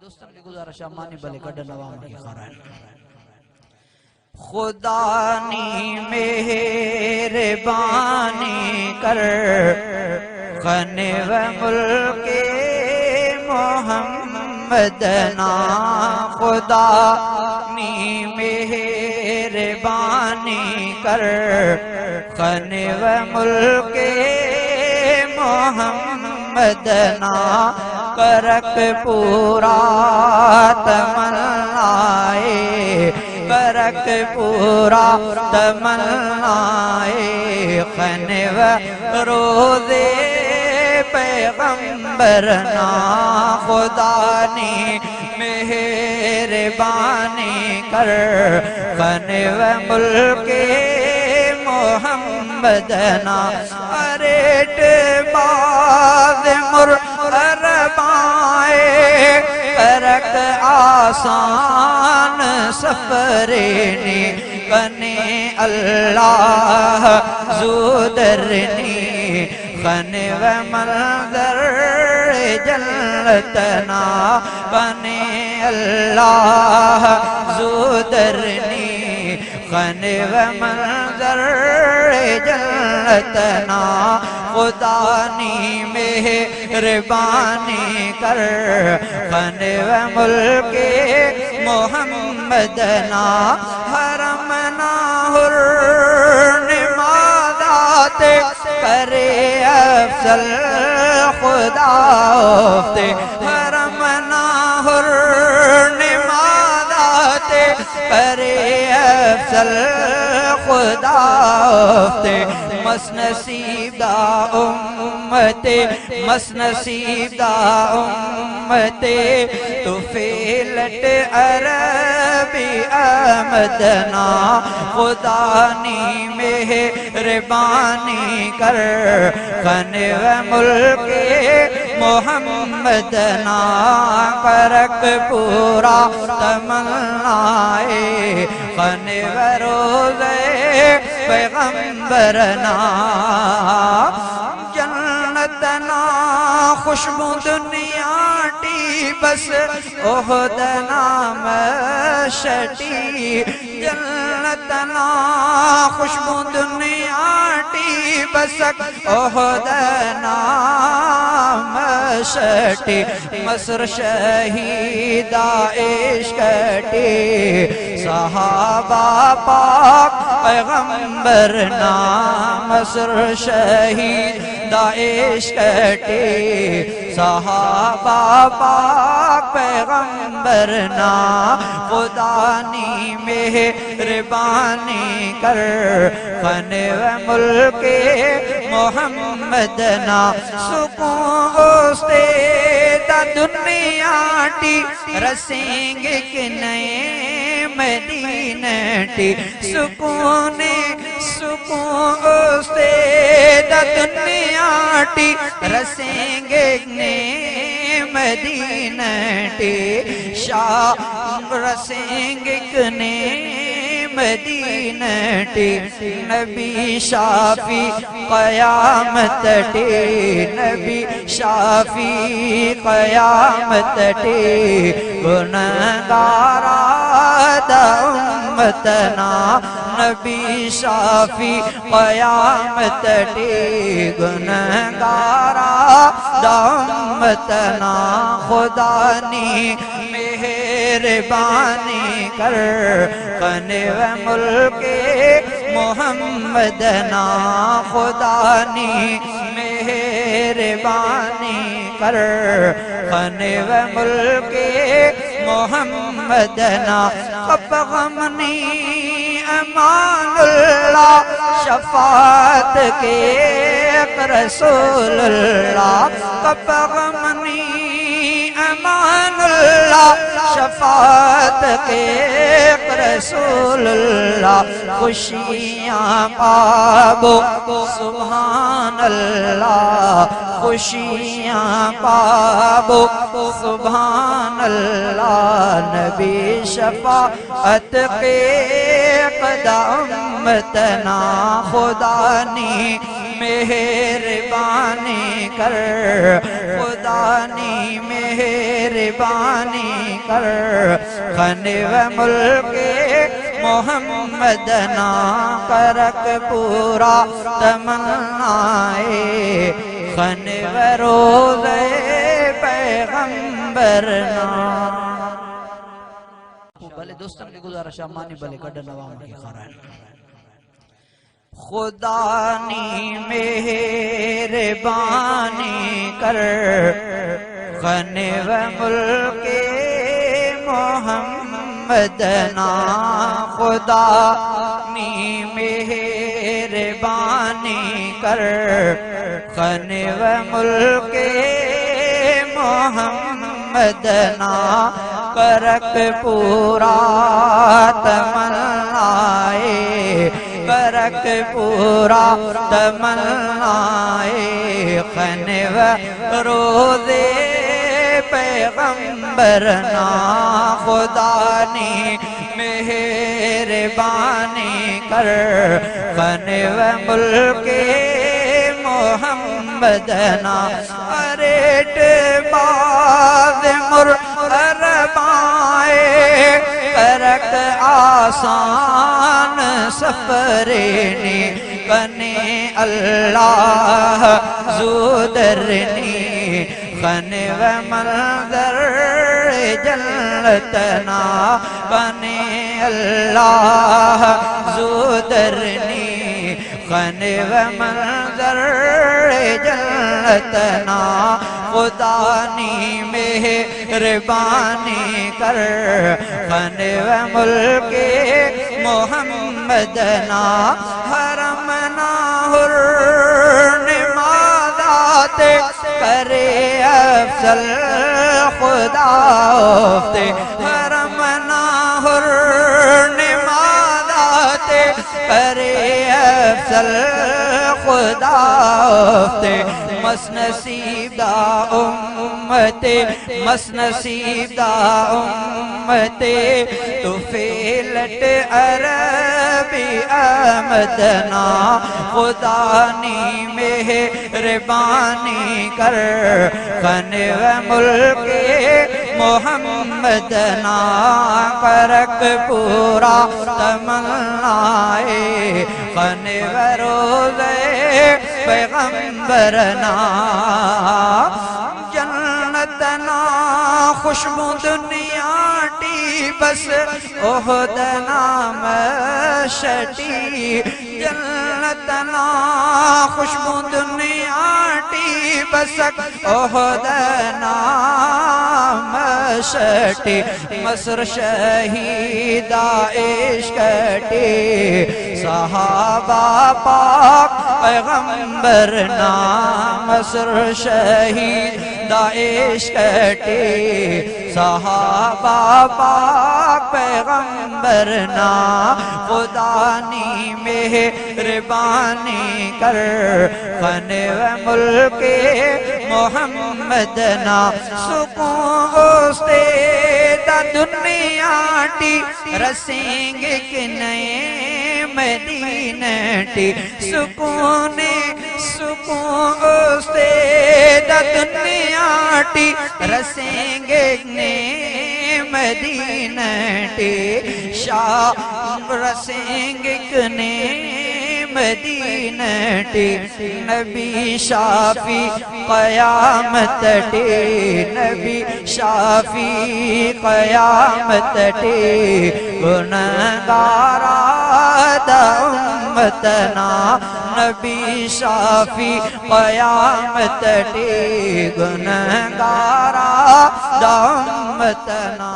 دوستان کی گزارش مانی بلے کڈ نوام کی خارن خدا نی مہربانی کر غن و ملک محمد نا خدا نی مہربانی کر غن و ملک محمد نا کرک پورا تمنائے کرک پورا تمنائے خن و روزے پیغمبرنا خدا نی مہربانی کر خن و ملک محمدنا اریٹ باز مرحبائے کرک آسان سفرینی کنے اللہ زودرنی خن و منظر جلتنا بنے اللہ زودرنی خن و منظر جلتنا خدا نی مہربانی کر خن و ملک محمدنا حرمنا نمازات کرے افضل خدا افتے حرمنا نمازات کرے افضل خدا افتے مس نصیب دا امتے مس نصیب دا امتے تو فیلٹ عربی آمدنا خدا نی مہربانی کر خن و ملک محمدنا کرک پورا تمنائے خن و روزے پیغمبرنا جنتنا خوشبو دنیا ٹی بس احدنا مشٹی جنتنا خوشبو دنیا ٹی بس احدنا مشٹی مصر شہیدہ عشقٹی صحابہ پاک پیغمبرنا مصر شہیدہ عشقٹی صحابہ پاک پیغمبرنا خدا نی مہربانی کر خن و ملک محمدنا سکون گوستے دا دنیا ٹی رسیں گے کہ نئے مدینہ ٹی سکون گوستے دا دنیا ٹی رسیں گے نئے مدینہ ٹی شاہ رسیں گے نئے مدینہ ٹی نبی شافی قیامت ٹی نبی شافی قیامت ٹی گنہگارا دا امتنا نبی شافی قیامت ٹی گنہگارا دا امتنا خدا نی مہربانی کر خن و ملک محمدنا خدا نی مہربانی کر خن و ملک محمدنا خب غمنی امان اللہ شفاعت کے رسول اللہ خب غمنی امان اللہ شفاعت کے رسول اللہ خوشیاں پابو سبحان اللہ خوشیاں پابو سبحان اللہ نبی شفاعت کے قدمتنا خدا نی مہربانی کر خدا نی مہربانی کر خن و ملک محمد نا کرک پورا تمنائے خن و روضہ پیغمبر نا بھلے دوستان کی گزارش مانی بھلے کڈ نوام کی خرائن خدا نی مہربانی کر خن و ملک محمد نا خدا نی مہربانی کر خن و ملک محمد نا کرک پورا تمنائے کرک پورا تمنائے خن و روضے پیغمبر نا خدا نی مہربانی کر خن و ملک محمد نا اریٹ باز مرحبائے کرک آسان سفرنی کنے اللہ زودرنی خن و منظر جلتنا بنے اللہ زودرنی خن و منظر جلتنا خدا نی مہربانی کر خن و ملک محمد نا حرم نا نمازات کرے افضل خدا افتے حرم نا نمازات کرے افضل خدا افتے مس نصیب دا امتے مس نصیب دا امتے تو فیلٹ عربی آمدنا خدا نی مہربانی کر خن و ملک محمد نا کرک پورا تمنائے خن و روضہ پیغمبر نا جنت نا خوشبو دنیا ٹی بس احد نام شٹی جنت نا خوشبو دنیا ٹی بس احد نام شٹی مصر شہیدہ عشق ٹی صحابہ پاک پیغمبر نام مصر شہیدہ عشق ٹی صحابہ پاک پیغمبر نا خدا نی مہربانی کر خن و ملک محمد نا سکون دا دنیا ٹی رسیں گے کہ نئے مدینہ ٹی سکون سے دا دنیا ٹی رسیں گے نئے مدینہ ٹی شاہ رسیں گے نئے مدینہ ٹی نبی شافی قیامت ٹی نبی شافی قیامت ٹی گنہگارا دا امتنا نبی شافی قیامت ٹی گنہگارا دا امتنا